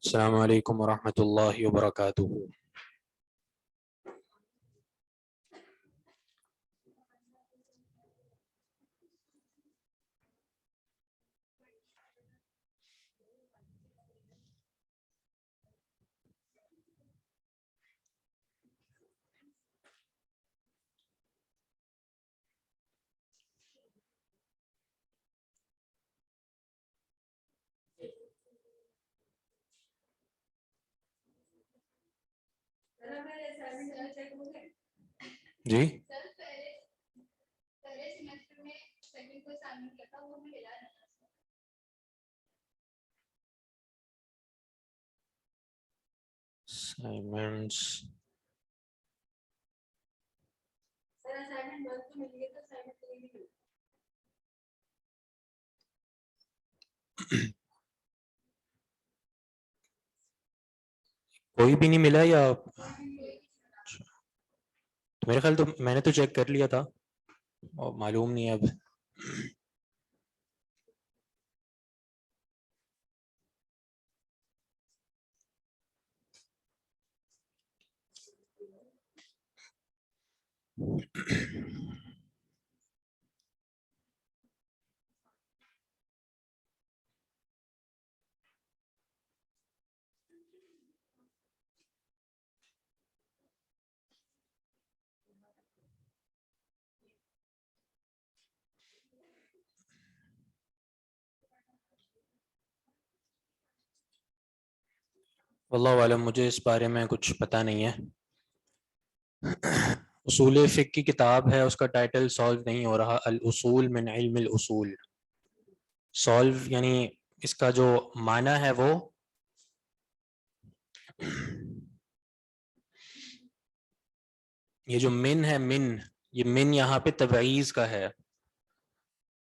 السلام علیکم ورحمۃ اللہ وبرکاتہ۔ جی اسائنمنٹس کوئی بھی نہیں ملا یا تو میرے خیال تو میں نے تو چیک کر لیا تھا اور معلوم نہیں ہے اب۔ واللہ عالم، مجھے اس بارے میں کچھ پتہ نہیں ہے۔ اصول فقہ کی کتاب ہے، اس کا ٹائٹل سالو نہیں ہو رہا، الاصول من علم الاصول۔ سالو یعنی اس کا جو معنی ہے وہ یہ جو من ہے، یہ من یہاں پہ تبعیض کا ہے۔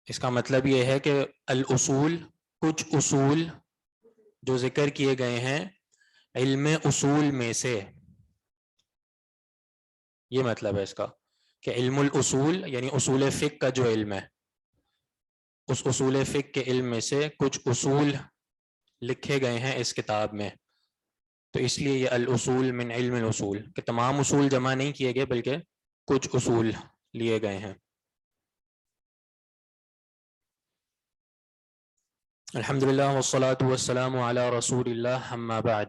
اس کا مطلب یہ ہے کہ الاصول، کچھ اصول جو ذکر کیے گئے ہیں علم اصول میں سے، یہ مطلب ہے اس کا کہ علم الاصول یعنی اصول فقہ کا جو علم ہے، اس اصول فقہ کے علم میں سے کچھ اصول لکھے گئے ہیں اس کتاب میں، تو اس لیے یہ الاصول من علم الاصول کہ تمام اصول جمع نہیں کیے گئے بلکہ کچھ اصول لیے گئے ہیں۔ الحمدللہ والصلاة والسلام علی رسول اللہ، اما بعد۔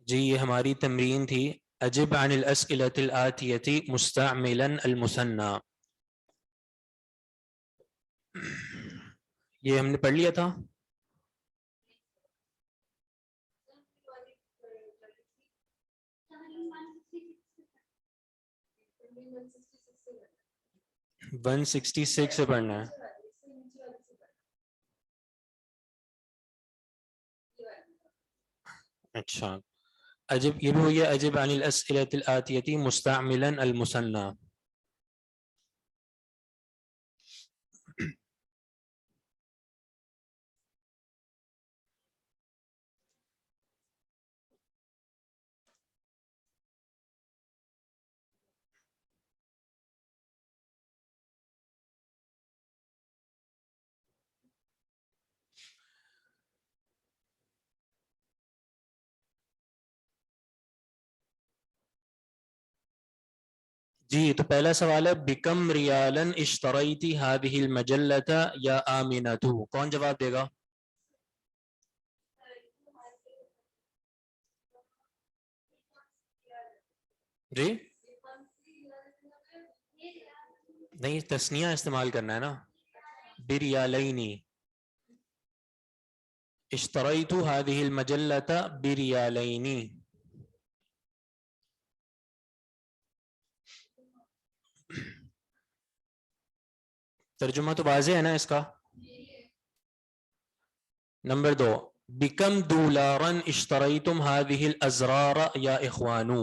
جی یہ ہماری تمرین تھی، اجب عن الاسئلۃ الآتیۃ مستعملا المثنى۔ یہ ہم نے پڑھ لیا تھا۔ 166 سے پڑھنا ہے۔ اچھا، اجب یہ بھی ہوئی ہے، اجب عن الاسئلۃ الآتیۃ مستعملا المثنى۔ جی تو پہلا سوال ہے، بکم ریالا اشتریت هذه المجلۃ یا آمنۃ؟ کون جواب دے گا؟ جی نہیں، تثنیہ استعمال کرنا ہے نا، بریالین، اشتریت هذه المجلۃ بریالین۔ ترجمہ تو واضح ہے نا اس کا؟ نمبر 2، بکم دولارا اشتریتم هذه الازرار یا اخوانو؟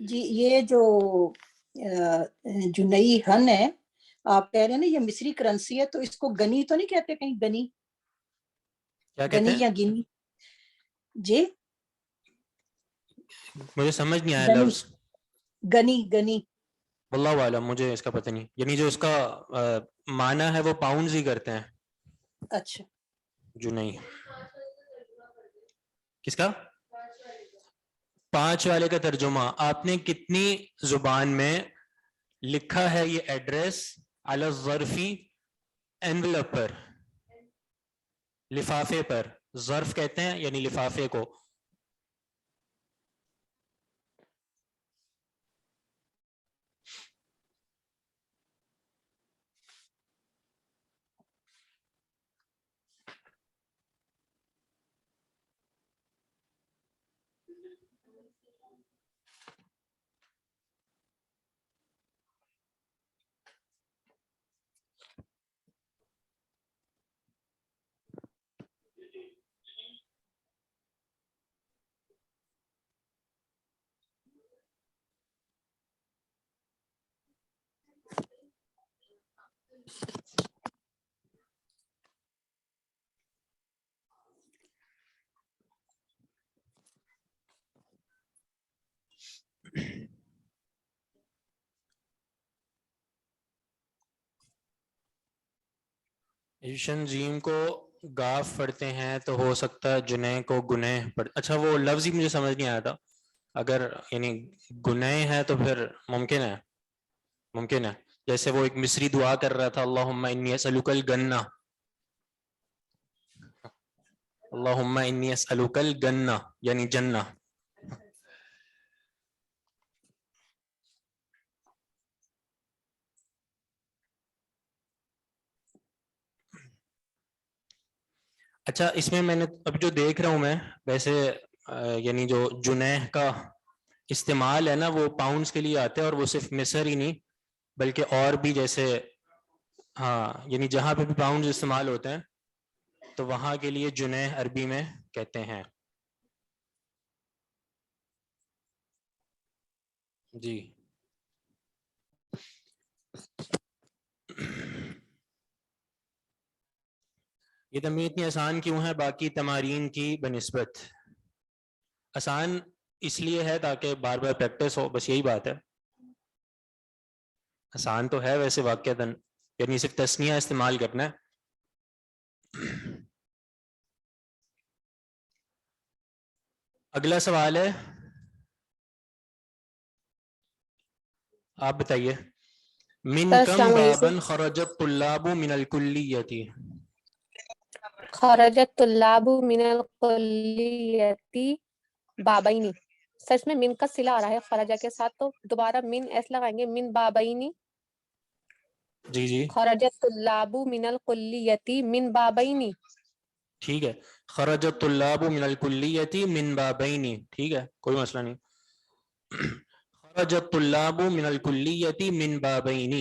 جی یہ جو جنئی ہن ہے آپ کہہ رہے ہیں نا یہ مصری کرنسی ہے تو اس کو گنی تو نہیں کہتے کہیں گنی کیا کہتے گنی ہیں؟ یا گنی جی مجھے سمجھ نہیں آیا گنی لفظ. گنی گنی واللہ عالم مجھے اس کا پتہ نہیں. یعنی جو اس کا معنی ہے وہ پاؤنڈز ہی کرتے ہیں. اچھا جو نہیں کس کا 5 والے کا ترجمہ آپ نے کتنی زبان میں لکھا ہے یہ ایڈریس علی الظرفی انویلپ پر لفافے پر. ظرف کہتے ہیں یعنی لفافے کو. ایشن جیم کو گاف پڑھتے ہیں تو ہو سکتا ہے جنح کو گنہ پڑھ. اچھا وہ لفظ ہی مجھے سمجھ نہیں آیا تھا. اگر یعنی گنہ ہے تو پھر ممکن ہے جیسے وہ ایک مصری دعا کر رہا تھا اللہم انی اسألک الجنہ اللہم انی اسألک الجنہ یعنی جنہ. اچھا اس میں نے اب جو دیکھ رہا ہوں میں ویسے یعنی جو جنیح کا استعمال ہے نا وہ پاؤنڈز کے لیے آتے ہیں اور وہ صرف مصر ہی نہیں بلکہ اور بھی جیسے ہاں یعنی جہاں پہ بھی پاؤنڈز استعمال ہوتے ہیں تو وہاں کے لیے جنیح عربی میں کہتے ہیں. جی یہ تمرین اتنی آسان کیوں ہے باقی تمارین کی بنسبت؟ آسان اس لیے ہے تاکہ بار بار پریکٹس ہو, بس یہی بات ہے. آسان تو ہے ویسے واقعتاً یعنی صرف تسنیہ استعمال کرنا ہے. اگلا سوال ہے آپ بتائیے. من سر کم السلام علیکم. بابن خرج الطلاب من الکلیۃ. خرج الطلاب من الکلیۃ بابینی. سچ میں من کا صلہ آ رہا ہے خرجہ کے ساتھ تو دوبارہ من ایس لگائیں گے من بابینی. جی جی خرج الطلاب من الکلیۃ من بابینی. ٹھیک ہے. خرج الطلاب من الکلیۃ من بابین. ٹھیک ہے کوئی مسئلہ نہیں. خرج الطلاب من الکلیۃ من بابین.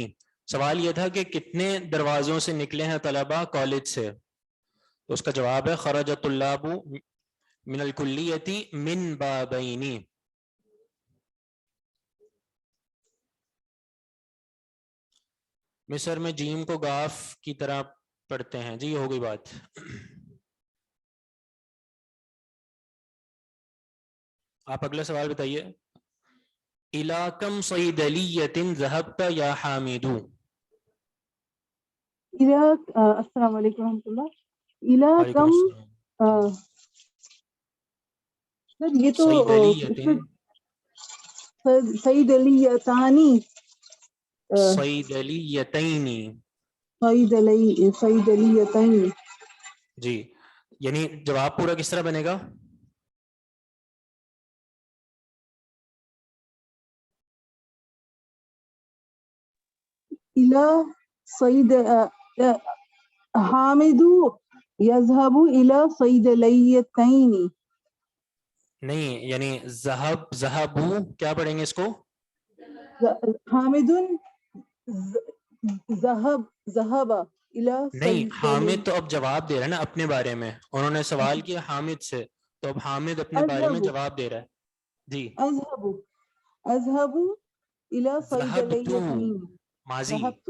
سوال یہ تھا کہ کتنے دروازوں سے نکلے ہیں طلبہ کالج سے, تو اس کا جواب ہے خرج الطلاب من الکلیۃ من بابین. مصر میں جیم کو گاف کی طرح پڑھتے ہیں. جی یہ ہو گئی بات. آپ اگلا سوال بتائیے. الی کم صیدلیۃ ذهبت یا حامد. السلام علیکم ورحمۃ اللہ. الا وعلیکم کم السلام. سر یہ تو صیدلیۃ اس میں سعید علی یتانی صیدلیتین. سعید علی یتانی. جی یعنی جواب پورا کس طرح بنے گا؟ الا سعید حامد یذهب الى صیدلیتین. نہیں یعنی ذهبوا کیا پڑھیں گے اس کو؟ حامد ذهب الى نہیں حامد تو صیدلیتین. اب جواب دے رہا ہے نا اپنے بارے میں. انہوں نے سوال کیا حامد سے تو اب حامد اپنے بارے میں اذهب جواب دے رہا ہے. جی اذهب أذهب إلى ذهبت صيدليتين ماضی ذهبت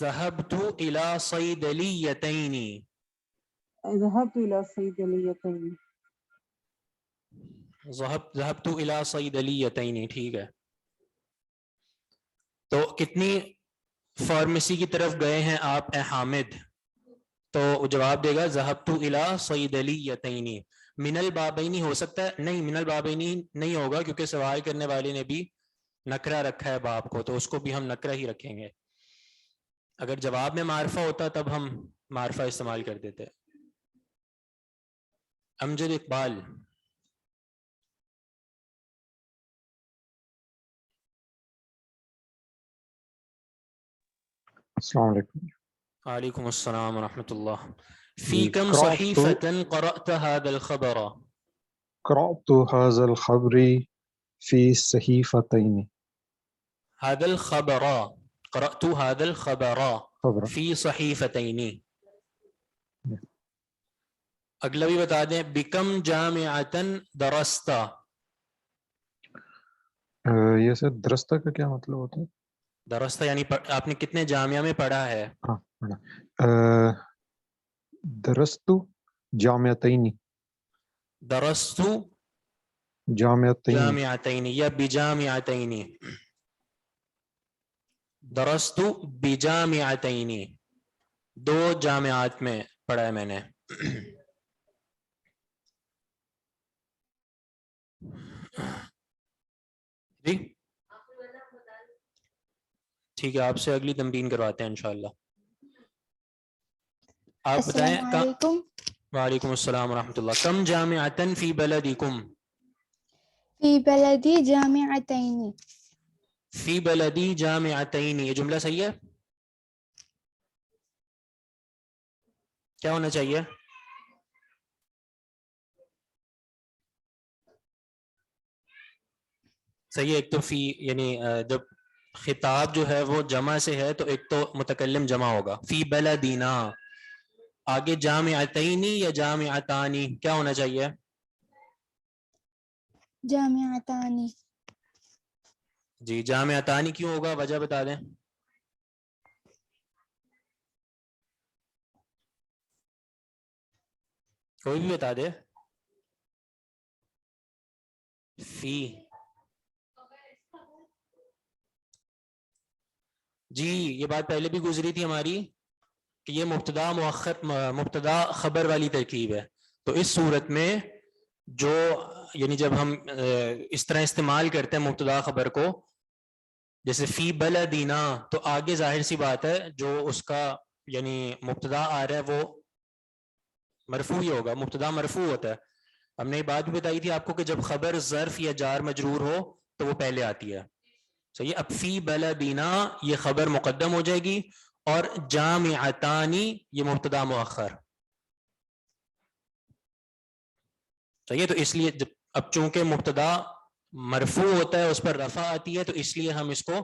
ذهبت إلى صيدليتين ذهبت إلى صيدليتين ذهبت إلى صيدليتين ٹھیک ہے. تو کتنی فارمیسی کی طرف گئے ہیں آپ اے حامد؟ تو جواب دے گا ذهبت إلى صيدليتين. من البابین ہو سکتا ہے؟ نہیں، من البابین نہیں ہوگا کیونکہ سوال کرنے والے نے بھی نکرہ رکھا ہے باب کو، تو اس کو بھی ہم نکرہ ہی رکھیں گے. اگر جواب میں معرفہ ہوتا تب ہم معرفہ استعمال کر دیتے. امجد اقبال. السلام علیکم. وعلیکم السلام ورحمۃ اللہ. فی کم قرأت صحیفۃ قرأت هذا الخبر؟ قرأت هذا الخبر في صحيفتين. هذا الخبر، قرأت هذا الخبر خبر فی صحیفتین. اگلا بھی بتا دیں، بکم جامعۃ درست؟ یہ سر درستہ کا کیا مطلب ہوتا ہے؟ درست یعنی آپ نے کتنے جامعہ میں پڑھا ہے؟ ہاں پڑھا. درست جامعتین. درست جامعتین. جامعتین یا بجامعتین؟ درست بجامعتین، دو جامعات میں پڑھا ہے میں نے. جی ٹھیک ہے، آپ سے اگلی تمرین کرواتے ہیں انشاءاللہ. آپ بتائیں. السلام علیکم. وعلیکم السلام ورحمۃ اللہ. کم جامعۃ فی بلدکم؟ فی بلدی جامعتین. فی بلدی جامعتین، یہ جملہ صحیح ہے؟ کیا ہونا چاہیے؟ صحیح ہے. ایک تو فی یعنی جب خطاب جو ہے وہ جمع سے ہے تو ایک تو متکلم جمع ہوگا. فی بلدینا. آگے جامعتینی یا جامعتانی کیا ہونا چاہیے؟ جامعتانی. جی جامعتانی کیوں ہوگا؟ وجہ بتا دیں. کوئی بھی بتا دے. فی جی یہ بات پہلے بھی گزری تھی ہماری کہ یہ مبتدا مؤخر مبتدا خبر والی ترکیب ہے. تو اس صورت میں جو یعنی جب ہم اس طرح استعمال کرتے ہیں مبتدا خبر کو، جیسے فی بلدینا، تو آگے ظاہر سی بات ہے جو اس کا یعنی مبتدا آ رہا ہے وہ مرفوع ہی ہوگا. مبتدا مرفوع ہوتا ہے. ہم نے یہ بات بھی بتائی تھی آپ کو کہ جب خبر ظرف یا جار مجرور ہو تو وہ پہلے آتی ہے. صحیح. اب فی بلدینا یہ خبر مقدم ہو جائے گی اور جامعتانی یہ مبتدا مؤخر. صحیح. تو اس لیے اب چونکہ مبتدا مرفوع ہوتا ہے اس پر رفع آتی ہے تو اس لیے ہم اس کو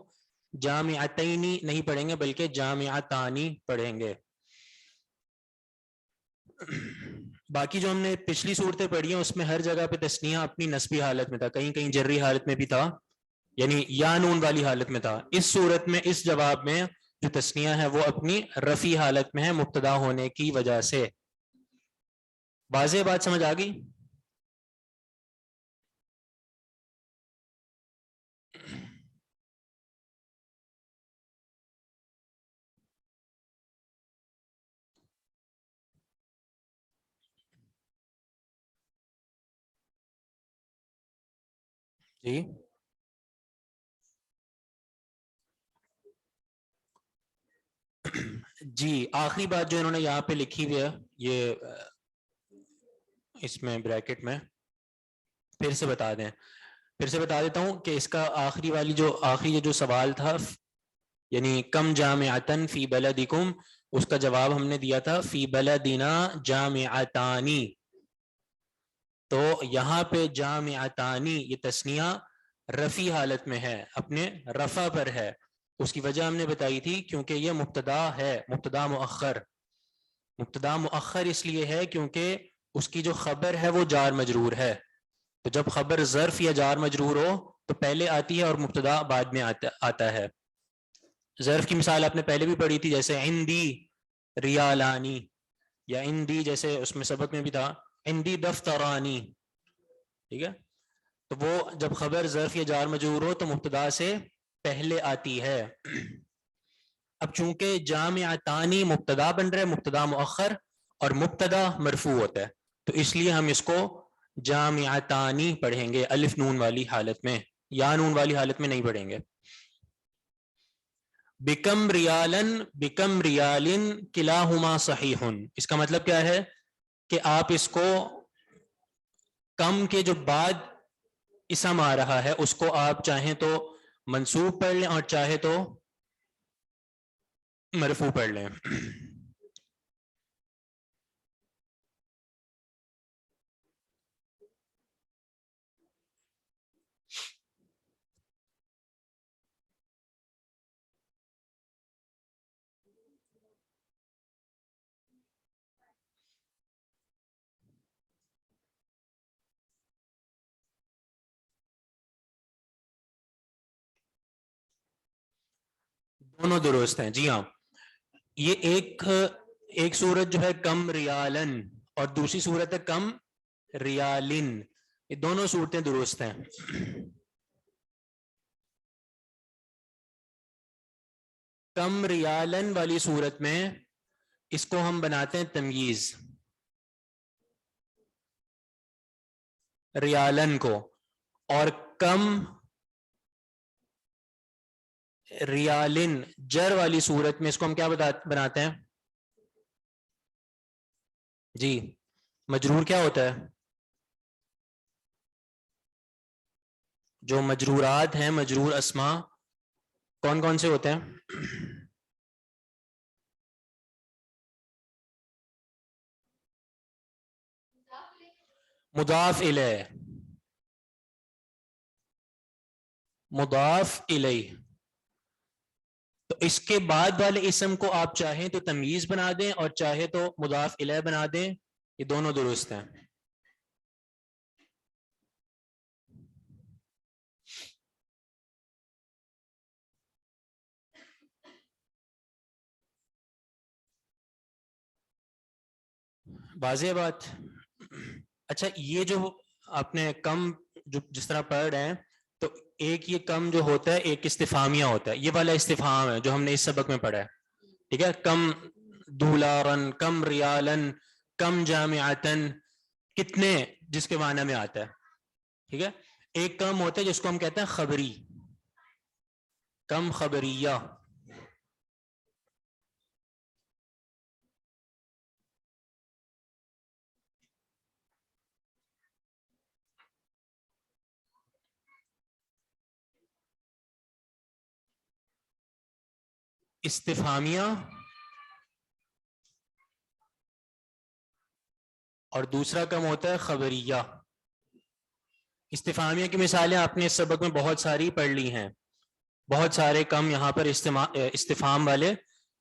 جامعتینی نہیں پڑھیں گے بلکہ جامعتانی پڑھیں گے. باقی جو ہم نے پچھلی صورتیں پڑھی ہیں اس میں ہر جگہ پہ تثنیہ اپنی نسبی حالت میں تھا، کہیں کہیں جری حالت میں بھی تھا، یعنی یا نون والی حالت میں تھا. اس صورت میں اس جواب میں جو تثنیہ ہے وہ اپنی رفعی حالت میں ہے مبتدا ہونے کی وجہ سے. واضح بات سمجھ آ گئی؟ جی جی آخری بات جو انہوں نے یہاں پہ لکھی ہوئی ہے یہ اس میں بریکٹ میں پھر سے بتا دیں، پھر سے بتا دیتا ہوں کہ اس کا آخری والی جو آخری جو سوال تھا یعنی کم جامعتن فی بلدکم، اس کا جواب ہم نے دیا تھا فی بلدنا جامعتانی. تو یہاں پہ جامعتانی یہ تثنیہ رفعی حالت میں ہے، اپنے رفع پر ہے. اس کی وجہ ہم نے بتائی تھی کیونکہ یہ مبتدا ہے، مبتدا مؤخر. مبتدا مؤخر اس لیے ہے کیونکہ اس کی جو خبر ہے وہ جار مجرور ہے. تو جب خبر ظرف یا جار مجرور ہو تو پہلے آتی ہے اور مبتدا بعد میں آتا ہے. ظرف کی مثال آپ نے پہلے بھی پڑھی تھی, جیسے عندی ریالانی, یا عندی جیسے اس میں سبق میں بھی تھا عندی دفترانی. ٹھیک ہے, تو وہ جب خبر ظرف یا جار مجرور ہو تو مبتدا سے پہلے آتی ہے. اب چونکہ جامعتانی مبتدا بن رہا ہے, مبتدا مؤخر اور مبتدا مرفوع ہوتا ہے, تو اس لیے ہم اس کو جامعتانی پڑھیں گے الف نون والی حالت میں, یا نون والی حالت میں نہیں پڑھیں گے. بکم ریالن بکم ریالن کلاہما صحیح, اس کا مطلب کیا ہے کہ آپ اس کو کم کے جو بعد اسم آ رہا ہے اس کو آپ چاہیں تو منصوب پڑھ لیں اور چاہے تو مرفوع پڑھ لیں. دونوں درست ہیں, جی ہاں. یہ ایک صورت جو ہے کم ریالن اور دوسری صورت ہے کم ریالن, یہ دونوں صورتیں درست ہیں. کم ریالن والی صورت میں اس کو ہم بناتے ہیں تمییز, ریالن کو, اور کم ریالن جر والی صورت میں اس کو ہم کیا بناتے ہیں؟ جی مجرور کیا ہوتا ہے؟ جو مجرورات ہیں, مجرور اسما کون کون سے ہوتے ہیں؟ مضاف الیہ, مضاف الیہ. تو اس کے بعد والے اسم کو آپ چاہیں تو تمییز بنا دیں اور چاہے تو مضاف الیہ بنا دیں, یہ دونوں درست ہیں. واضح بات. اچھا, یہ جو آپ نے کم جو جس طرح پڑھ رہے ہیں, تو ایک یہ کم جو ہوتا ہے ایک استفہامیہ ہوتا ہے, یہ والا استفہام ہے جو ہم نے اس سبق میں پڑھا ہے. ٹھیک ہے, کم دولارن, کم ریالن, کم جامعتن, کتنے, جس کے معنی میں آتا ہے. ٹھیک ہے, ایک کم ہوتا ہے جس کو ہم کہتے ہیں خبری, کم خبریہ. استفہامیہ اور دوسرا کم ہوتا ہے خبریہ. استفہامیہ کی مثالیں آپ نے اس سبق میں بہت ساری پڑھ لی ہیں, بہت سارے کم یہاں پر استفہام والے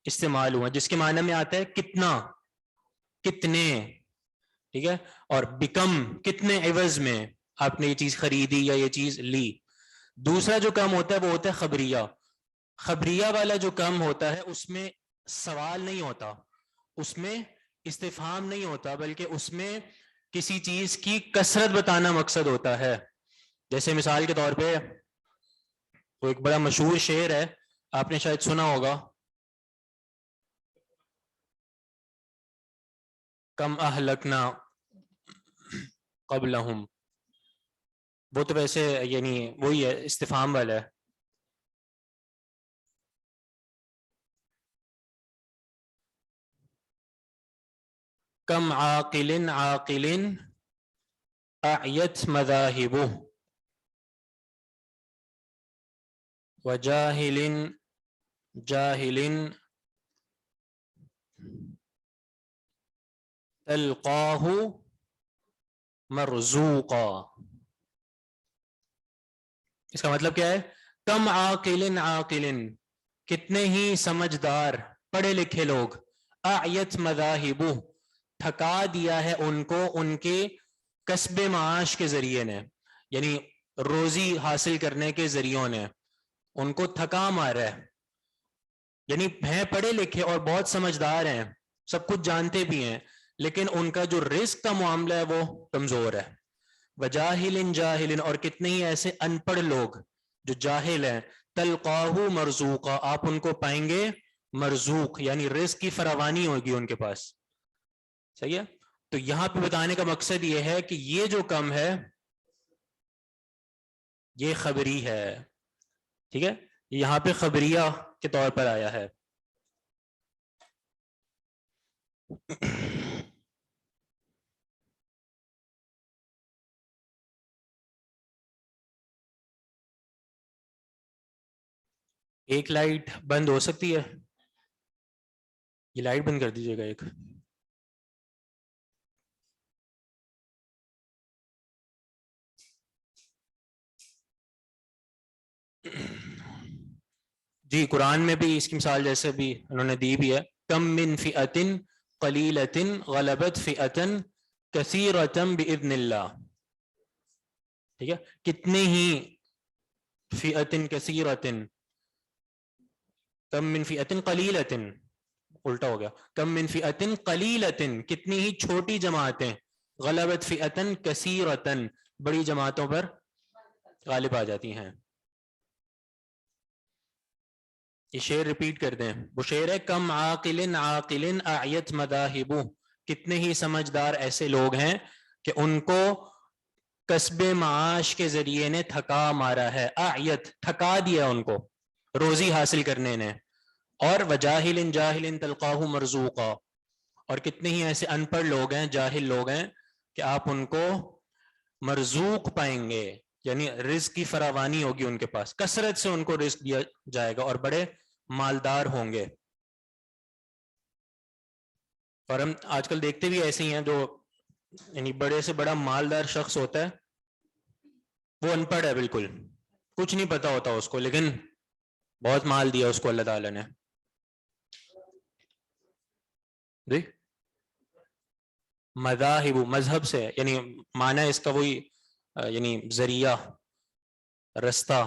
استعمال ہوئے جس کے معنی میں آتا ہے کتنا, کتنے. ٹھیک ہے, اور بکم کتنے عوض میں آپ نے یہ چیز خریدی یا یہ چیز لی. دوسرا جو کم ہوتا ہے وہ ہوتا ہے خبریہ. خبریہ والا جو کم ہوتا ہے اس میں سوال نہیں ہوتا, اس میں استفہام نہیں ہوتا, بلکہ اس میں کسی چیز کی کثرت بتانا مقصد ہوتا ہے. جیسے مثال کے طور پہ وہ ایک بڑا مشہور شعر ہے, آپ نے شاید سنا ہوگا, کم اہلکنا قبلہم. وہ تو ویسے یعنی وہی ہے, استفہام والا ہے. کم عاقل عاقل اعیت مذاہبہ وجاہل جاہل تلقاہ مرزوقا. اس کا مطلب کیا ہے؟ کم عاقل عاقل, کتنے ہی سمجھدار پڑھے لکھے لوگ, اعیت مذاہبہ, تھکا دیا ہے ان کو ان کے کسب معاش کے ذریعے نے, یعنی روزی حاصل کرنے کے ذریعوں نے ان کو تھکا مارا ہے. یعنی ہیں پڑھے لکھے اور بہت سمجھدار ہیں, سب کچھ جانتے بھی ہیں, لیکن ان کا جو رزق کا معاملہ ہے وہ کمزور ہے. وجاہل جاہل, اور کتنے ہی ایسے ان پڑھ لوگ جو جاہل ہیں, تلقاہ مرزوقا, آپ ان کو پائیں گے مرزوق, یعنی رزق کی فراوانی ہوگی ان کے پاس. صحیح ہے. تو یہاں پہ بتانے کا مقصد یہ ہے کہ یہ جو کم ہے یہ خبری ہے. ٹھیک ہے, یہاں پہ خبریہ کے طور پر آیا ہے. ایک لائٹ بند ہو سکتی ہے, یہ لائٹ بند کر دیجیے گا ایک. جی قرآن میں بھی اس کی مثال جیسے بھی انہوں نے دی بھی ہے, کم من فئۃ قلیلۃ غلبت فئۃ کثیرۃ باذن اللہ. ٹھیک ہے, کتنے ہی فئۃ کثیرۃ, کم من فئۃ قلیلۃ, الٹا ہو گیا, کم من فئۃ قلیلۃ, کتنی ہی چھوٹی جماعتیں, غلبت فئۃ کثیرۃ, بڑی جماعتوں پر غالب آ جاتی ہیں. یہ شعر ریپیٹ کر دیں, وہ شعر ہے کم عاقل عاقل اعیت مذاہبہ, کتنے ہی سمجھدار ایسے لوگ ہیں کہ ان کو کسب معاش کے ذریعے نے تھکا مارا ہے. اعیت, تھکا دیا ان کو روزی حاصل کرنے نے. اور وجاہل جاہل تلقاہ مرزوقا, اور کتنے ہی ایسے ان پڑھ لوگ ہیں, جاہل لوگ ہیں کہ آپ ان کو مرزوق پائیں گے, یعنی رزق کی فراوانی ہوگی ان کے پاس, کثرت سے ان کو رزق دیا جائے گا اور بڑے مالدار ہوں گے. اور ہم آج کل دیکھتے بھی ایسے ہی ہیں جو یعنی بڑے سے بڑا مالدار شخص ہوتا ہے, وہ ان پڑھ ہے بالکل, کچھ نہیں پتا ہوتا اس کو, لیکن بہت مال دیا اس کو اللہ تعالی نے. جی مذاہب, مذہب سے یعنی معنی اس کا وہی یعنی ذریعہ, رستہ.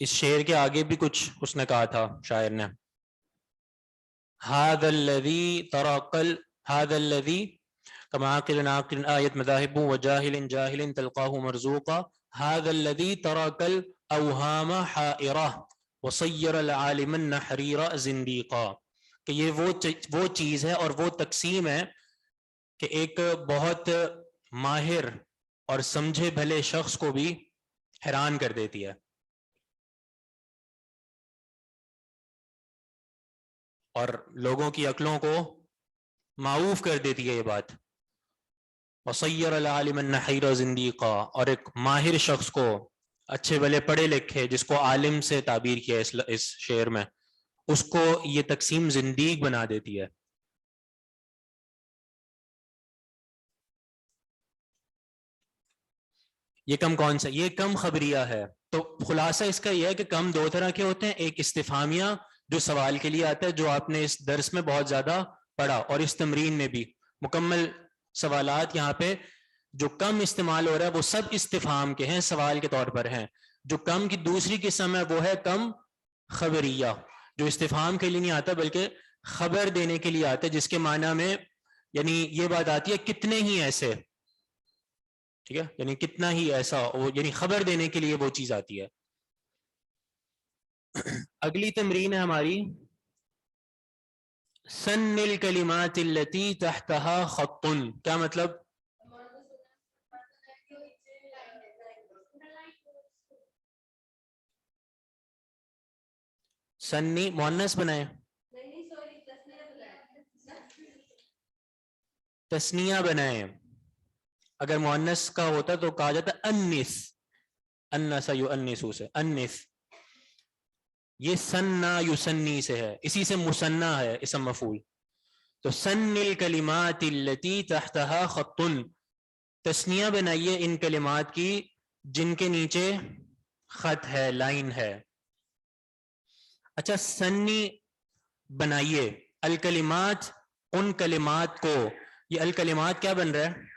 اس شعر کے آگے بھی کچھ اس نے کہا تھا شاعر نے, هذا الذي تراقل هذا الذي كما عاقل عاقل آیت مذاہب وجاہل جاہل تلقاہ مرزوقا هذا الذي تراقل اوہام حائرہ وصیر العالم النحریر زندیقا, کہ یہ وہ چیز ہے اور وہ تقسیم ہے کہ ایک بہت ماہر اور سمجھے بھلے شخص کو بھی حیران کر دیتی ہے, اور لوگوں کی عقلوں کو معوف کر دیتی ہے یہ بات. وصیر العالم النحیر زندیقا, اور ایک ماہر شخص کو, اچھے بھلے پڑھے لکھے جس کو عالم سے تعبیر کیا اس شعر میں, اس کو یہ تقسیم زندیق بنا دیتی ہے. یہ کم کون سا, یہ کم خبریہ ہے. تو خلاصہ اس کا یہ ہے کہ کم دو طرح کے ہوتے ہیں, ایک استفہامیہ جو سوال کے لیے آتا ہے, جو آپ نے اس درس میں بہت زیادہ پڑھا, اور اس تمرین میں بھی مکمل سوالات یہاں پہ جو کم استعمال ہو رہا ہے وہ سب استفہام کے ہیں, سوال کے طور پر ہیں. جو کم کی دوسری قسم ہے وہ ہے کم خبریہ, جو استفہام کے لیے نہیں آتا بلکہ خبر دینے کے لیے آتا ہے, جس کے معنی میں یعنی یہ بات آتی ہے کتنے ہی ایسے, ٹھیک ہے, یعنی کتنا ہی ایسا, یعنی خبر دینے کے لیے وہ چیز آتی ہے. اگلی تمرین ہے ہماری سن الکلمات التي تحتها خط. کیا مطلب؟ سنی مؤنث بنائے, تسنیہ بنائے. اگر مؤنث کا ہوتا تو کہا جاتا انس, انس یؤنسو سے انس. یہ سنہ یسنی سے ہے, اسی سے مثنی ہے اسم مفعول. تو سن الکلمات التي تحتها خط, تسنیہ بنائیے ان کلمات کی جن کے نیچے خط ہے, لائن ہے. اچھا, سنی بنائیے, الکلمات ان کلمات کو. یہ الکلمات کیا بن رہا ہے؟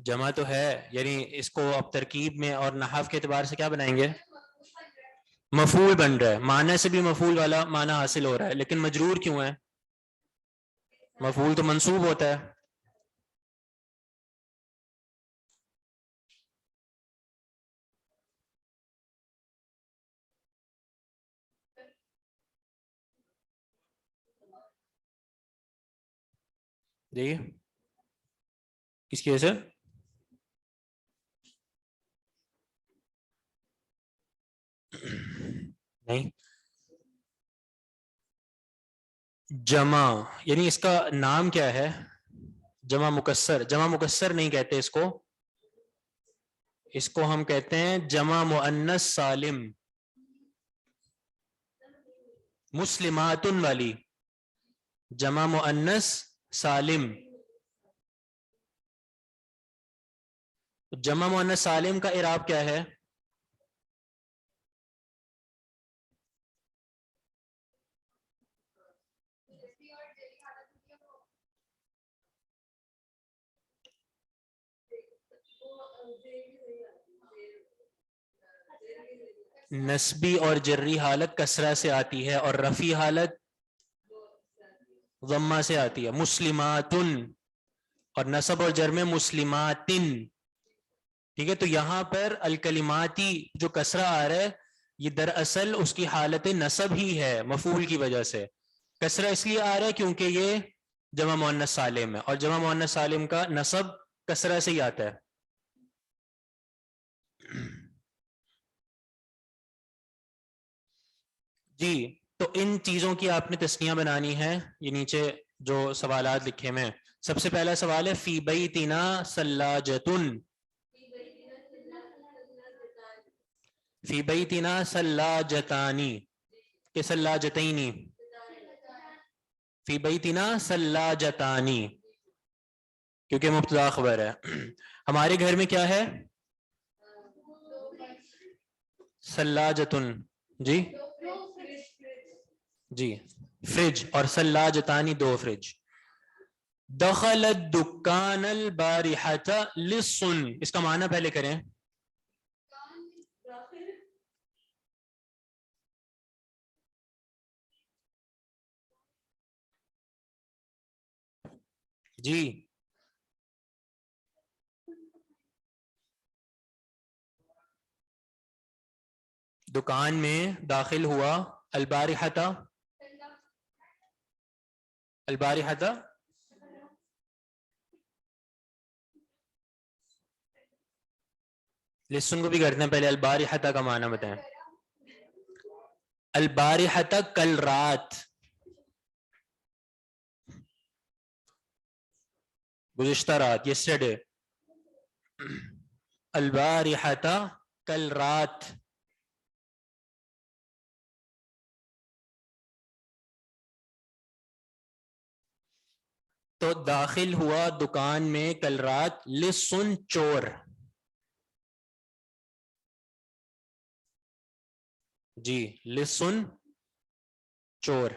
جمع تو ہے، یعنی اس کو اب ترکیب میں اور نحو کے اعتبار سے کیا بنائیں گے؟ مفعول بن رہا ہے. معنی سے بھی مفعول والا معنی حاصل ہو رہا ہے، لیکن مجرور کیوں ہے؟ مفعول تو منصوب ہوتا ہے. دیکھیے کس کی وجہ سے؟ نہیں، جمع یعنی اس کا نام کیا ہے؟ جمع مکسر. جمع مکسر نہیں کہتے اس کو، اس کو ہم کہتے ہیں جمع مؤنث سالم. مسلمات والی جمع مؤنث سالم. جمع مؤنث سالم کا اعراب کیا ہے؟ نسبی اور جری حالت کسرہ سے آتی ہے اور رفعی حالت ضمہ سے آتی ہے. مسلماتن، اور نصب اور جر میں مسلماتن. ٹھیک ہے، تو یہاں پر الکلماتی جو کسرہ آ رہا ہے یہ دراصل اس کی حالت نصب ہی ہے مفعول کی وجہ سے. کسرہ اس لیے آ رہا ہے کیونکہ یہ جمع مؤنث سالم ہے، اور جمع مؤنث سالم کا نصب کسرہ سے ہی آتا ہے. جی، تو ان چیزوں کی آپ نے تسنیہ بنانی ہے. یہ نیچے جو سوالات لکھے میں سب سے پہلا سوال ہے فی بیتنا سلاجتن. فی بیتنا سلاجتانی کہ سلاجتینی؟ فی بیتنا سلاجتانی کیونکہ مبتدا خبر ہے. ہمارے گھر میں کیا ہے؟ سلاجتن. جی جی فریج، اور سلاجتانی دو فریج. دخل الدکان البارحۃ لص، اس کا معنی پہلے کریں. جی دکان میں داخل ہوا. البارحۃ، البارحۃ لسن کو بھی کرتے ہیں. پہلے البارحۃ کا معنی بتائیں. البارحۃ کل رات، گزشتہ رات، یسٹرڈے. البارحۃ کل رات. تو داخل ہوا دکان میں کل رات لصن چور. جی لصن چور.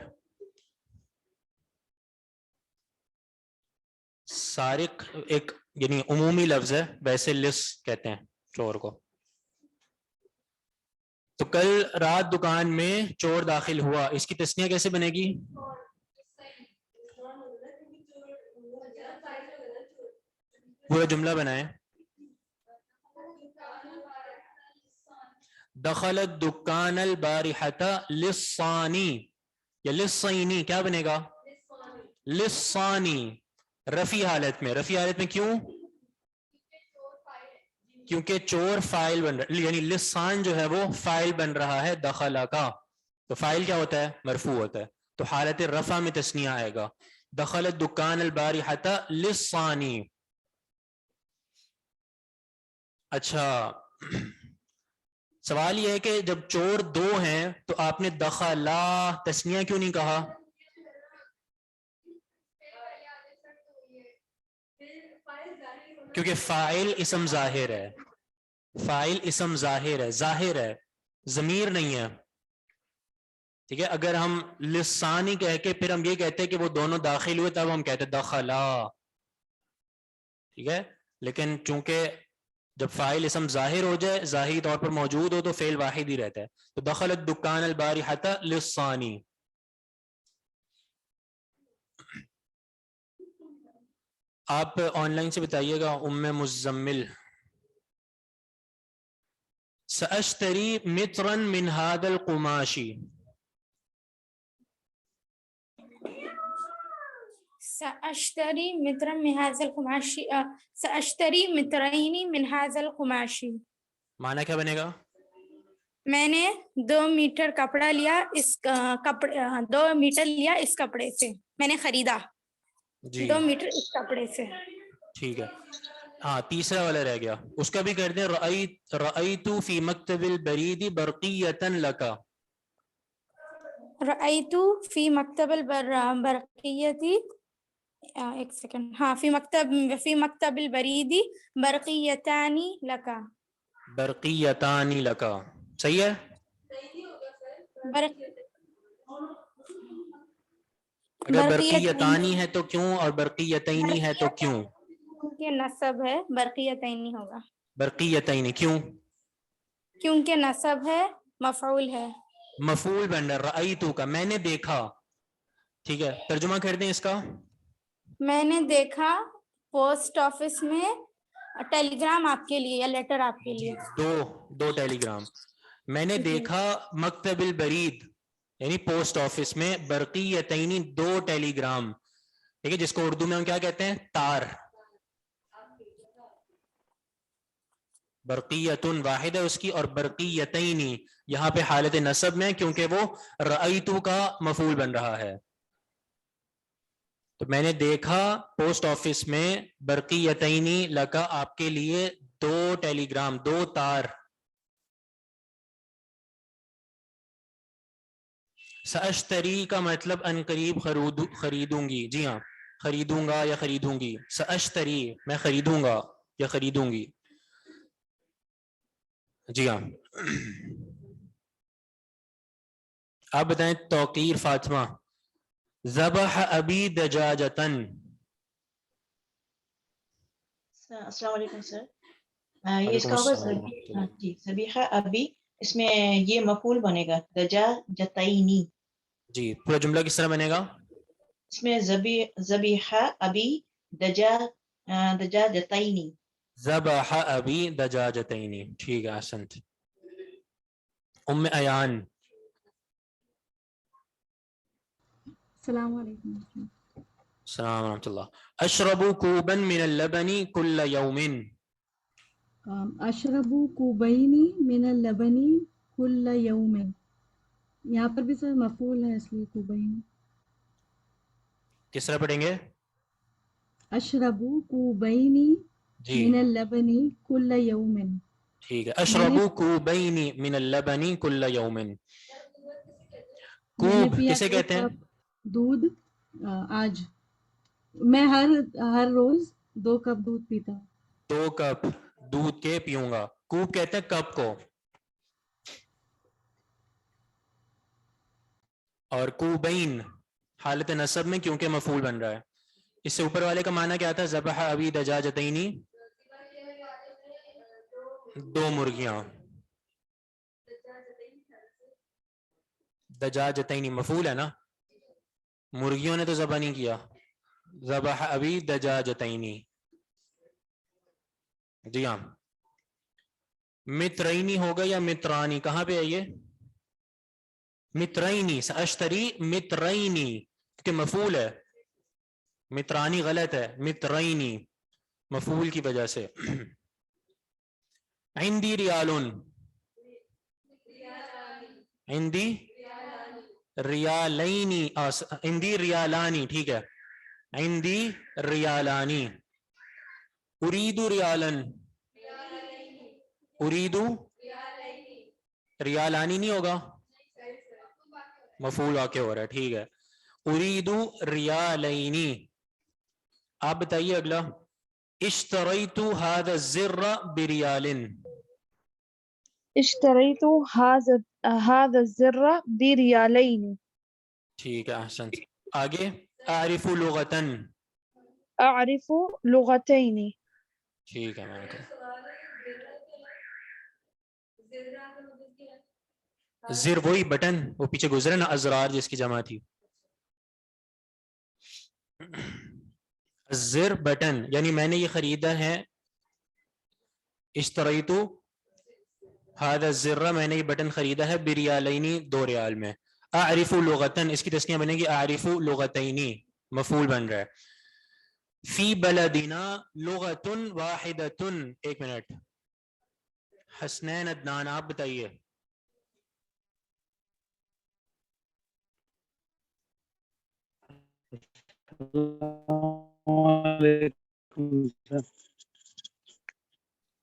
سارق ایک یعنی عمومی لفظ ہے، ویسے لص کہتے ہیں چور کو. تو کل رات دکان میں چور داخل ہوا، اس کی تسنیہ کیسے بنے گی؟ پورا جملہ بنائیں. دخل الدکان البارحۃ للصانی یا للصینی، کیا بنے گا؟ للصانی. رفعی حالت میں. رفعی حالت میں کیوں؟ کیونکہ چور فاعل بن رہا، یعنی لصان جو ہے وہ فاعل بن رہا ہے دخلا کا. تو فاعل کیا ہوتا ہے؟ مرفوع ہوتا ہے. تو حالت رفع میں تسنیہ آئے گا. دخل الدکان البارحۃ للصانی. اچھا، سوال یہ ہے کہ جب چور دو ہیں تو آپ نے دخلا تسنیہ کیوں نہیں کہا؟ کیونکہ فاعل اسم ظاہر ہے. فاعل اسم ظاہر ہے، ظاہر ہے. ضمیر نہیں ہے. ٹھیک ہے, اگر ہم لسانی کہہ کے پھر ہم یہ کہتے ہیں کہ وہ دونوں داخل ہوئے تب ہم کہتے دخلا. ٹھیک ہے, لیکن چونکہ جب فاعل اسم ظاہر ہو جائے, ظاہری طور پر موجود ہو, تو فعل واحد ہی رہتا ہے. تو دخل الدکان البارحۃ للصانی. آپ آن لائن سے بتائیے گا. ام مزمل, سأشتری مترا من هذا القماش. سأشتري مترا من هذا القماش سأشتري مترين من هذا القماش. معنی کیا بنے گا؟ میں نے 2 میٹر کپڑا لیا اس کپڑے 2 میٹر لیا اس کپڑے سے. میں نے خریدا جی 2 میٹر اس کپڑے سے. ٹھیک ہے. ہاں تیسرا والا رہ گیا, اس کا بھی کر دیں. رأیت فی مکتب البرید برقیۃ لک. رأیت فی مکتب البرقیتی ایک سیکنڈ. ہاں فی مکتب البرید برقیتان لک. برقیتان لک صحیح ہے. اگر برقیتانی ہے تو کیوں, اور برقیتینی ہے تو کیوں؟ کیونکہ نصب ہے, برقیتین نہیں ہوگا. برقیتین کیوں؟ کیونکہ نصب ہے, مفعول ہے. مفعول بن رہا رأیتو کا, میں نے دیکھا. ٹھیک ہے, ترجمہ کر دیں اس کا. میں نے دیکھا پوسٹ آفس میں ٹیلی گرام آپ کے لیے یا لیٹر آپ کے لیے. دو ٹیلی گرام. میں نے دیکھا مکتب البرید یعنی پوسٹ آفس میں برقیتین 2 ٹیلی گرام. ٹھیک ہے, جس کو اردو میں ہم کیا کہتے ہیں, تار. برقیتن واحد ہے اس کی, اور برقیتین یہاں پہ حالت نصب میں کیونکہ وہ رأیتو کا مفعول بن رہا ہے. تو میں نے دیکھا پوسٹ آفس میں برقیتین لکا آپ کے لیے 2 ٹیلی گرام 2 تار. سأشتری کا مطلب ان قریب خریدوں گی. جی ہاں, خریدوں گا یا خریدوں گی. سأشتری میں خریدوں گا یا خریدوں گی. جی ہاں. آپ بتائیں توقیر فاطمہ. ذبح ابی دجاجتن. السلام علیکم سر. یہ اس کا ہوگا جی ذبیحہ ابی, اس میں یہ مفعول بنے گا دجاجتینی. جی پورا جملہ کس طرح بنے گا؟ اس میں ذبیحہ ابی دجاجتینی. ذبح ابی دجاجتینی. ٹھیک ہے, احسنت. ام ایان. السلام علیکم. السلام ورحمۃ اللہ. اشرب کوبا من اللبن کل یوم. اشرب کوبینی من اللبن کل یوم. یہاں پر بھی سر مفعول ہے اس لیے کوبینی. کس طرح پڑھیں گے؟ اشرب کوبینی جی من اللبن کل یوم. ٹھیک ہے. اشرب کوبین من اللبن کل یوم. میں نے کوب پیا کسے 2 کہتے ہیں؟ کپ دودھ آج. میں ہر روز 2 کپ دودھ پیتا ہوں. 2 کپ دودھ کے پیوں گا. کوب کہتے ہیں کپ کو. اور کوبین حالت نصب میں کیونکہ مفعول بن رہا ہے. اس سے اوپر والے کا معنی کیا تھا؟ ذبح ابی دجاجتینی 2 مرغیاں. دجاجتینی مفعول ہے نا, مرغیوں نے تو ذبح نہیں کیا. ذبح ابی دجاجتینی. جی ہاں. مترینی ہوگا یا مترانی؟ کہاں پہ ہے یہ؟ مترینی. سأشتری مترینی کہ مفعول ہے, مترانی غلط ہے, مترینی مفعول کی وجہ سے. عندی ریالن. عندی ریالینی. عندی ریالانی. ٹھیک ہے, عندی ریالانی. اريد ریالا. اريد ریالانی نہیں ہوگا, مفعول واقع ہو رہا ہے. ٹھیک ہے, اريد ریالینی. آپ بتائیے اگلا. اشتریت هذا الزر بریال. اشتريت هذا الزر بريالين. ٹھیک ہے احسنت. آگے اعرف لغتن. أعرف لغتين. ٹھیک ہے میں نے کہا زر وہی بٹن وہ پیچھے گزرے نا ازرار جس کی جمع تھی. زر بٹن یعنی میں نے یہ خریدا ہے. اشتریت هذا الزر میں نے یہ بٹن خریدا ہے بریالینی 2 ریال میں. اعرف لغتن اس کی تسنیہ بنے گی اعرف لغتینی مفعول بن رہا ہے. فی بلدنا لغت واحدۃ. ایک منٹ حسنین عدنان آپ بتائیے.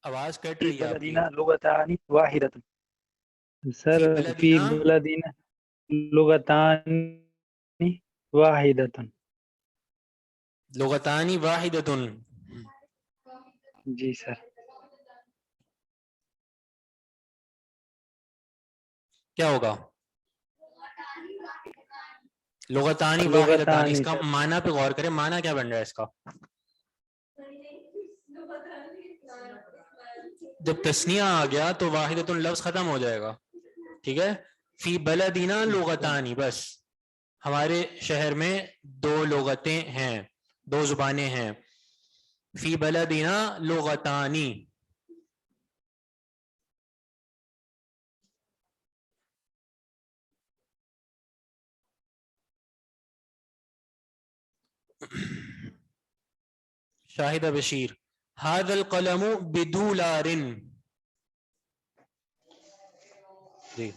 آواز کٹ رہی ہے آپ کی. لغتان واحدۃ. فی سر فی بلدنا بلدنا لغتان واحدۃ. لغتانی واحدۃ. جی سر. کیا ہوگا؟ لغتانی واحدتان. اس کا سر. معنی پہ غور کریں. معنی کیا بن رہا ہے اس کا؟ جب تسنیہ آ گیا تو واحدۃ لفظ ختم ہو جائے گا. ٹھیک ہے. فی بلدنا لغتانی بس ہمارے شہر میں 2 لغتیں ہیں 2 زبانیں ہیں. فی بلدنا لغتانی. شاہدہ بشیر هذا القلم بدولار. جی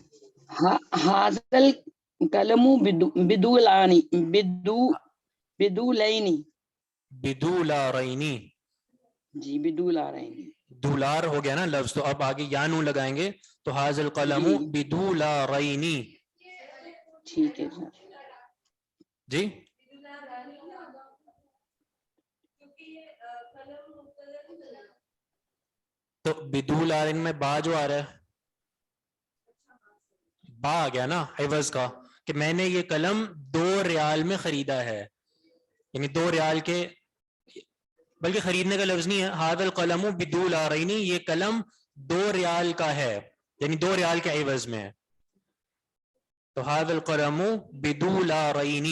هذا القلم بدولان بدولين. بدولارین. جی بدولارين. دولار ہو گیا نا لفظ تو اب آگے یا نون لگائیں گے تو هذا القلم جی. بدولارین. ٹھیک ہے سر. جی تو بدولارین میں با جو آ رہا ہے با آ گیا نا عوض کا کہ میں نے یہ قلم 2 ریال میں خریدا ہے. یعنی 2 ریال کے بلکہ خریدنے کا لفظ نہیں ہے. هذا القلم بدولارین یہ قلم 2 ریال کا ہے یعنی 2 ریال کے عوض میں. تو هذا القلم بدولارین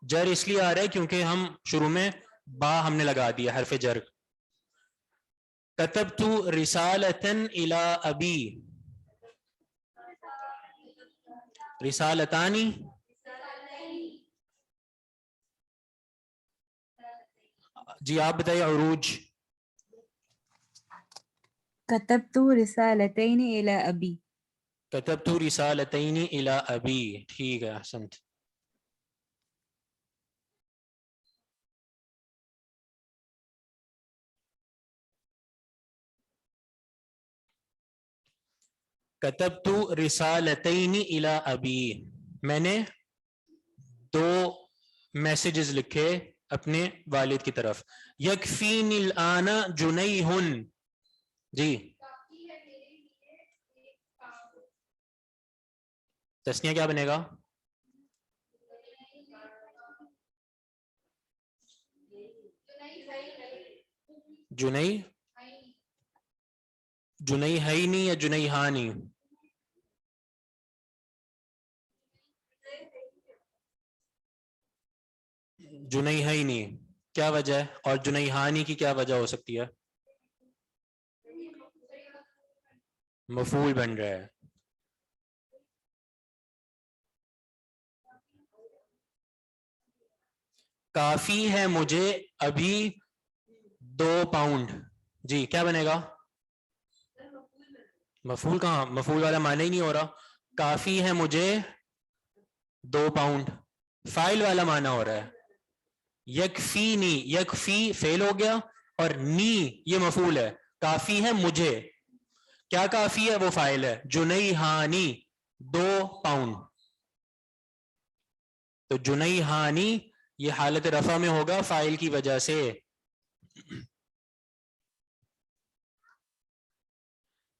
جر اس لیے آ رہا ہے کیونکہ ہم شروع میں با ہم نے لگا دیا حرف جر. كتبت رسالة إلى أبي. رسالتانی. جی آپ بتائیے عروج. كتبت رسالتين إلى أبي. كتبت رسالتين إلى أبي. ٹھیک ہے احسنت. كتبت رسالتين إلى أبي. میں نے 2 میسیجز لکھے اپنے والد کی طرف. يكفيني الآن جنيه. جی تسنیہ کیا بنے گا؟ جنئی جنیہینی یا جنیہانی؟ جنیہینی. کیا وجہ ہے؟ اور جنیہانی کی کیا وجہ ہو سکتی ہے؟ مفعول بن رہا ہے. کافی ہے مجھے ابھی 2 پاؤنڈ. جی کیا بنے گا؟ مفعول کہاں؟ مفعول والا معنی ہی نہیں ہو رہا. کافی ہے مجھے 2 پاؤنڈ فاعل والا معنی ہو رہا ہے. یکفینی یکفی فعل ہو گیا اور نی یہ مفعول ہے. کافی ہے مجھے. کیا کافی ہے؟ وہ فاعل ہے. جنیہانی 2 پاؤنڈ. تو جنیہانی یہ حالت رفع میں ہوگا فاعل کی وجہ سے.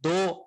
2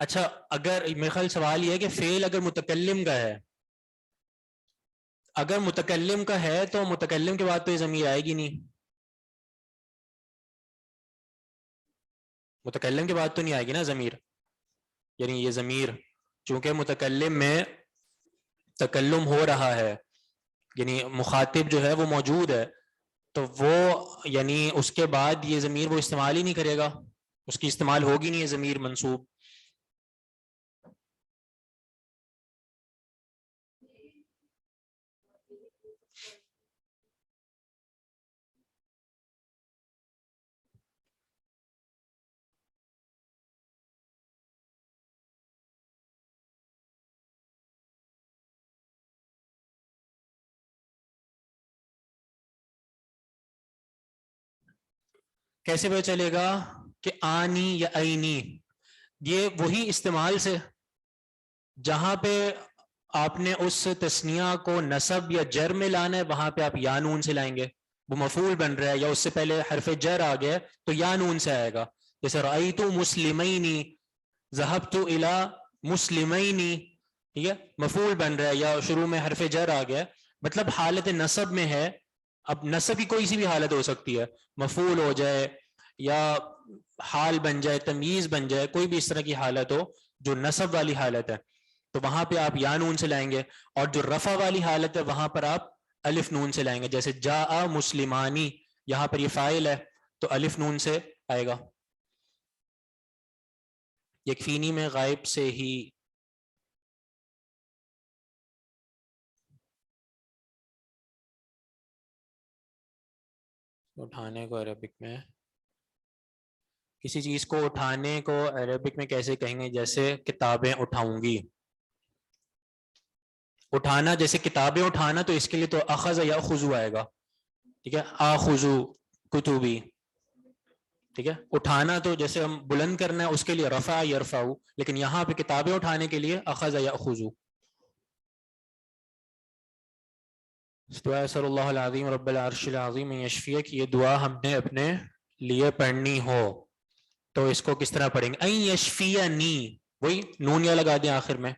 اچھا اگر میرے خیال سوال یہ ہے کہ فعل اگر متکلم کا ہے، اگر متکلم کا ہے تو متکلم کے بعد تو یہ ضمیر آئے گی نہیں، متکلم کے بعد تو نہیں آئے گی نا ضمیر، یعنی یہ ضمیر چونکہ متکلم میں تکلم ہو رہا ہے، یعنی مخاطب جو ہے وہ موجود ہے، تو وہ یعنی اس کے بعد یہ ضمیر وہ استعمال ہی نہیں کرے گا، اس کی استعمال ہوگی نہیں یہ ضمیر منصوب. کیسے پتہ چلے گا کہ آنی یا عینی؟ یہ وہی استعمال سے جہاں پہ آپ نے اس تثنیہ کو نصب یا جر میں لانا ہے وہاں پہ آپ یا نون سے لائیں گے، وہ مفعول بن رہا ہے یا اس سے پہلے حرف جر آ گیا تو یا نون سے آئے گا. جیسے رأیت مسلمین، ذہبت الی مسلمین، ٹھیک ہے، مفعول بن رہا ہے یا شروع میں حرف جر آ گیا، مطلب حالت نصب میں ہے. اب نصب کی کوئی سی بھی حالت ہو سکتی ہے، مفعول ہو جائے یا حال بن جائے، تمییز بن جائے، کوئی بھی اس طرح کی حالت ہو جو نصب والی حالت ہے تو وہاں پہ آپ یا نون سے لائیں گے، اور جو رفع والی حالت ہے وہاں پر آپ الف نون سے لائیں گے. جیسے جاء مسلمانی، یہاں پر یہ فاعل ہے تو الف نون سے آئے گا. یکفینی میں غائب سے ہی اٹھانے کو عربک میں، کسی چیز کو اٹھانے کو عربک میں کیسے کہیں گے؟ جیسے کتابیں اٹھاؤں گی، اٹھانا جیسے کتابیں اٹھانا تو اس کے لیے تو اخذ یاخذ آئے گا، ٹھیک ہے، آخذ کتبی، ٹھیک ہے. اٹھانا تو جیسے ہم بلند کرنا ہے اس کے لیے رفع یرفع، لیکن یہاں پہ کتابیں اٹھانے کے لیے اخذ یاخذ. دعا صلی اللہ العظیم رب العرش العظیم یشفیک، یہ دعا ہم نے اپنے لیے پڑھنی ہو تو اس کو کس طرح پڑھیں گے؟ این یشفینی، وہی نون یا لگا دیں آخر میں.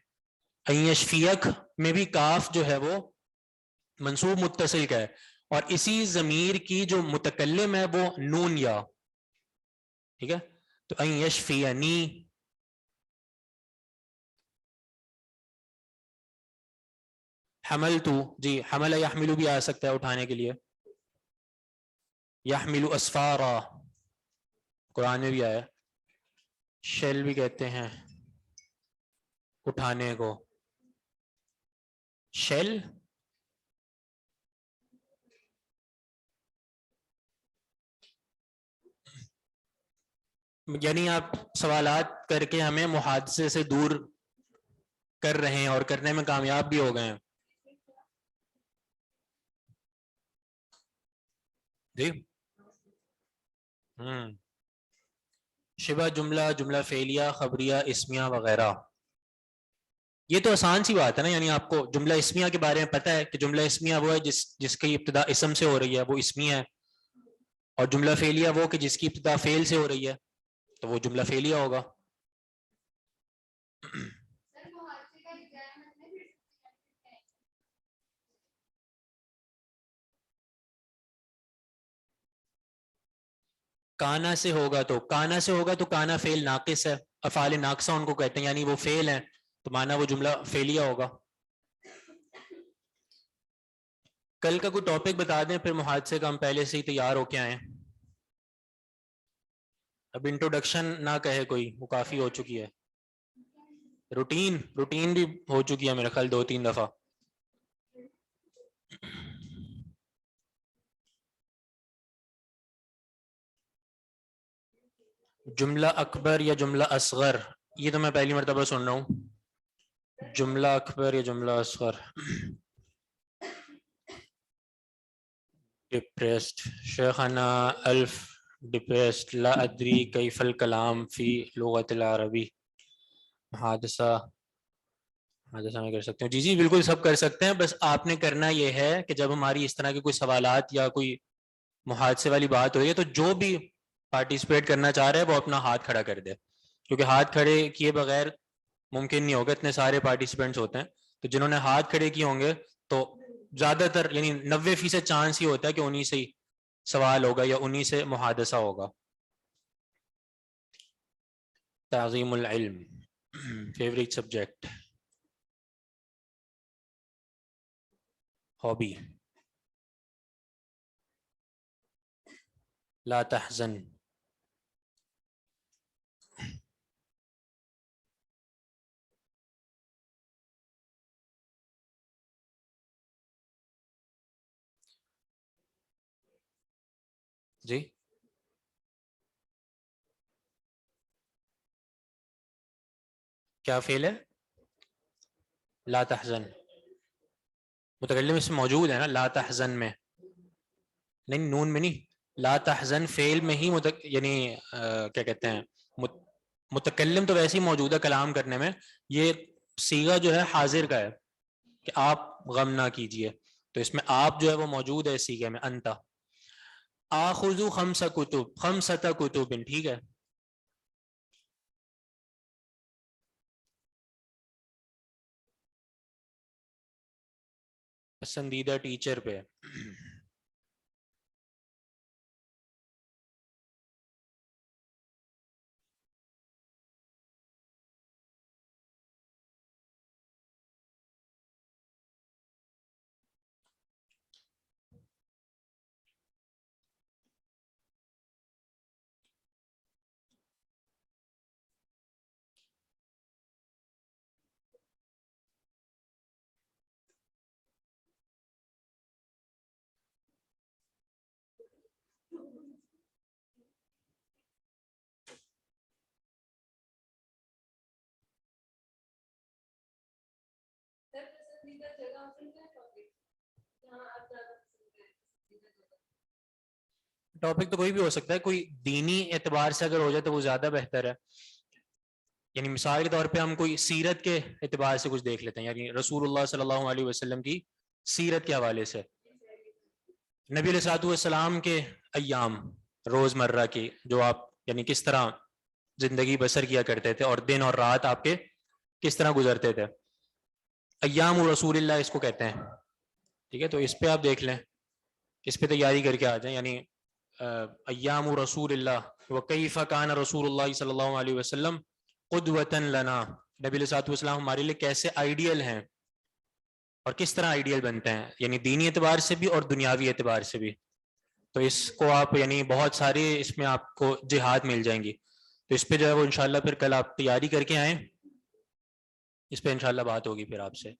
این یشفیک میں بھی کاف جو ہے وہ منصوب متصل کا ہے، اور اسی ضمیر کی جو متکلم ہے وہ نون یا، ٹھیک ہے. تو این یشفینی. حملتو، جی حمل یحملو بھی آ سکتا ہے اٹھانے کے لیے، یحمل اسفارا قرآن میں بھی آیا. شیل بھی کہتے ہیں اٹھانے کو، شیل یعنی آپ سوالات کر کے ہمیں محادثے سے دور کر رہے ہیں اور کرنے میں کامیاب بھی ہو گئے ہیں. جی شبہ جملہ، جملہ فعلیہ، خبریہ، اسمیہ وغیرہ، یہ تو آسان سی بات ہے نا. یعنی آپ کو جملہ اسمیہ کے بارے میں پتہ ہے کہ جملہ اسمیہ وہ ہے جس کی ابتدا اسم سے ہو رہی ہے، وہ اسمیہ ہے، اور جملہ فعلیہ وہ کہ جس کی ابتدا فعل سے ہو رہی ہے تو وہ جملہ فعلیہ ہوگا. کانا سے ہوگا تو کانا سے ہوگا تو کانا فعل ناقص ہے، افعال ناقصہ ان کو کہتے ہیں، یعنی وہ فعل ہیں تو مانا وہ جملہ فعلیہ ہوگا. کل کا کوئی ٹاپک بتا دیں پھر محادثے کا ہم پہلے سے ہی تیار ہو کے آئیں. اب انٹروڈکشن نہ کہے کوئی، وہ کافی ہو چکی ہے. روٹین بھی ہو چکی ہے میرے خیال 2-3 دفعہ. جملہ اکبر یا جملہ اصغر، یہ تو میں پہلی مرتبہ سن رہا ہوں. جملہ اکبر یا جملہ اصغر. ڈپریسڈ شیخنا الف ڈپریسڈ لا ادری کیف الکلام فی لغت العربی. حادثہ میں کر سکتے ہیں؟ جی بالکل سب کر سکتے ہیں، بس آپ نے کرنا یہ ہے کہ جب ہماری اس طرح کے کوئی سوالات یا کوئی محادثے والی بات ہو رہی ہے تو جو بھی پارٹیسپیٹ کرنا چاہ رہے ہیں وہ اپنا ہاتھ کھڑا کر دے. کیونکہ ہاتھ کھڑے کیے بغیر ممکن نہیں ہوگا، اتنے سارے پارٹیسپینٹس ہوتے ہیں، تو جنہوں نے ہاتھ کھڑے کیے ہوں گے تو زیادہ تر یعنی 90% چانس ہی ہوتا ہے کہ انہی سے ہی سوال ہوگا یا انہی سے محادثہ ہوگا. تعظیم العلم فیوریٹ سبجیکٹ، ہابی. لا تحزن، جی کیا فعل ہے؟ لا تحزن. متکلم اس میں موجود ہے نا لا تحزن میں، نہیں نون میں نہیں، لا تحزن فعل میں ہی یعنی کیا کہتے ہیں متکلم تو ویسے ہی موجود ہے کلام کرنے میں، یہ صیغہ جو ہے حاضر کا ہے کہ آپ غم نہ کیجئے، تو اس میں آپ جو ہے وہ موجود ہے اس صیغے میں. انت آخذ خمسۃ کتب، ٹھیک ہے. پسندیدہ ٹیچر پہ ٹاپک تو کوئی بھی ہو سکتا ہے، کوئی دینی اعتبار سے اگر ہو جائے تو وہ زیادہ بہتر ہے. یعنی مثال کے طور پہ ہم کوئی سیرت کے اعتبار سے کچھ دیکھ لیتے ہیں، یعنی رسول اللہ صلی اللہ علیہ وسلم کی سیرت کے حوالے سے، نبی علیہ الصلوۃ والسلام کے ایام روزمرہ کی جو آپ یعنی کس طرح زندگی بسر کیا کرتے تھے اور دن اور رات آپ کے کس طرح گزرتے تھے. ایام رسول اللہ اس کو کہتے ہیں، ٹھیک ہے. تو اس پہ آپ دیکھ لیں، اس پہ تیاری کر کے آ جائیں. یعنی ایام رسول اللہ وکیف کان رسول اللہ صلی اللہ علیہ وسلم قدوۃ لنا، نبی علیہ الصلوۃ والسلام ہمارے لیے کیسے آئیڈیل ہیں اور کس طرح آئیڈیل بنتے ہیں، یعنی دینی اعتبار سے بھی اور دنیاوی اعتبار سے بھی. تو اس کو آپ یعنی بہت سارے اس میں آپ کو جہاد مل جائیں گی، تو اس پہ جو ہے وہ انشاءاللہ پھر کل آپ تیاری کر کے آئیں، اس پہ انشاءاللہ بات ہوگی پھر آپ سے.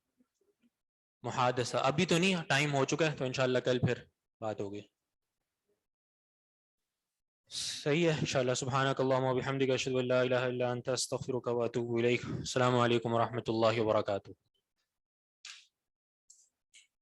محادثہ ابھی تو نہیں، ٹائم ہو چکا ہے، تو انشاءاللہ کل پھر بات ہوگی. صحیح ہے انشاءاللہ. سبحانک اللہم و بحمدک اشہد ان لا الہ الا انت استغفرک و اتوب الیک. السلام علیکم و رحمۃ اللہ وبرکاتہ.